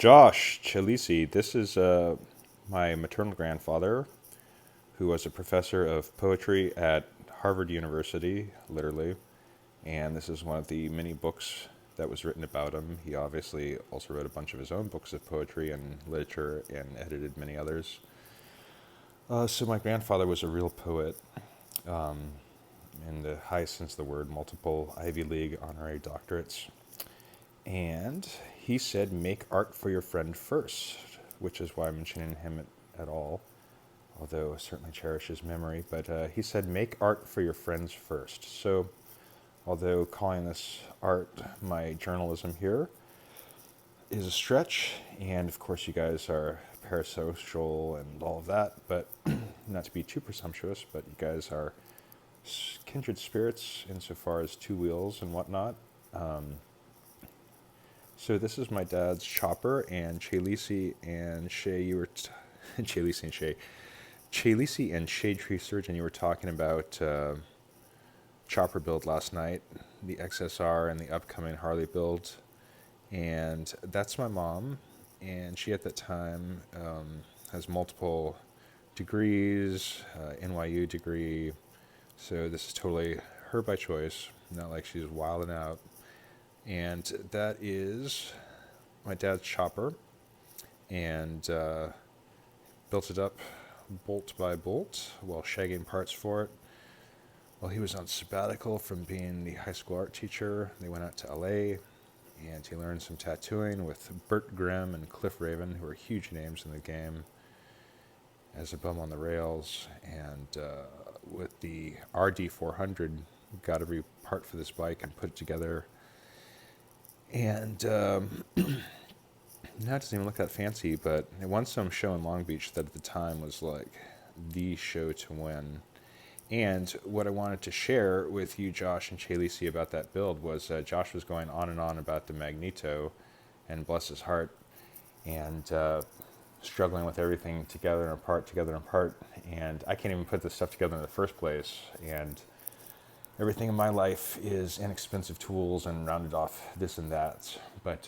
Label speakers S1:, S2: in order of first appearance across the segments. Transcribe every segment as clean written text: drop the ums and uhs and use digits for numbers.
S1: Josh Chalisi. This is my maternal grandfather, who was a professor of poetry at Harvard University, literally. And this is one of the many books that was written about him. He obviously also wrote a bunch of his own books of poetry and literature and edited many others. So my grandfather was a real poet, um, in the highest sense of the word, multiple Ivy League honorary doctorates. And he said, make art for your friend first, which is why I'm mentioning him at all, although I certainly cherish his memory. But he said, make art for your friends first. So, although calling this art my journalism here is a stretch, and of course you guys are parasocial and all of that, but not to be too presumptuous, but you guys are kindred spirits insofar as two wheels and whatnot. So this is my dad's chopper, and Chalisi and Shay, Chalisi and Shay, Chalisi and Shade Tree Surgeon, you were talking about chopper build last night, the XSR and the upcoming Harley build, and that's my mom, and she at that time has multiple degrees, NYU degree, so this is totally her by choice, not like she's wilding out. And that is my dad's chopper, and built it up bolt by bolt while shagging parts for it. While he was on sabbatical from being the high school art teacher, they went out to LA, and he learned some tattooing with Burt, Grimm, and Cliff Raven, who are huge names in the game, as a bum on the rails. And with the RD400, got every part for this bike and put it together. And now it doesn't even look that fancy, but it won some show in Long Beach that at the time was like the show to win. And what I wanted to share with you, Josh and Chalisi, about that build was Josh was going on and on about the Magneto, and bless his heart, and struggling with everything together and apart, and I can't even put this stuff together in the first place, and everything in my life is inexpensive tools and rounded off this and that. But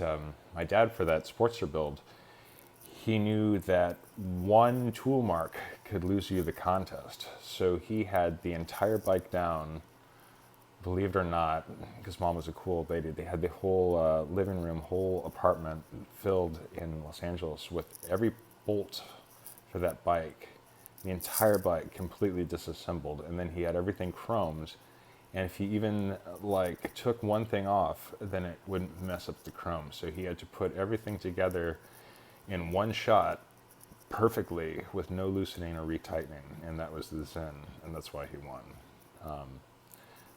S1: my dad, for that Sportster build, he knew that one tool mark could lose you the contest. So he had the entire bike down, believe it or not, because mom was a cool old lady. They had the whole living room, whole apartment filled in Los Angeles with every bolt for that bike, the entire bike completely disassembled. And then he had everything chromed. And if he even took one thing off, then it wouldn't mess up the chrome. So he had to put everything together in one shot perfectly with no loosening or retightening. And that was the zen, and that's why he won.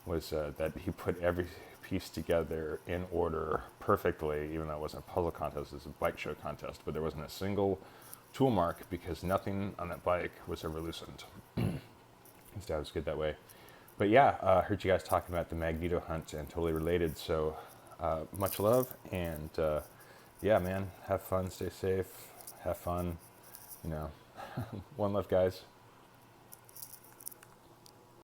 S1: Was that he put every piece together in order perfectly, even though it wasn't a puzzle contest, it was a bike show contest. But there wasn't a single tool mark because nothing on that bike was ever loosened. His dad was good that way. But yeah, I heard you guys talking about the Magneto hunt and totally related. So much love, and yeah, man, have fun, stay safe, have fun. One love, guys.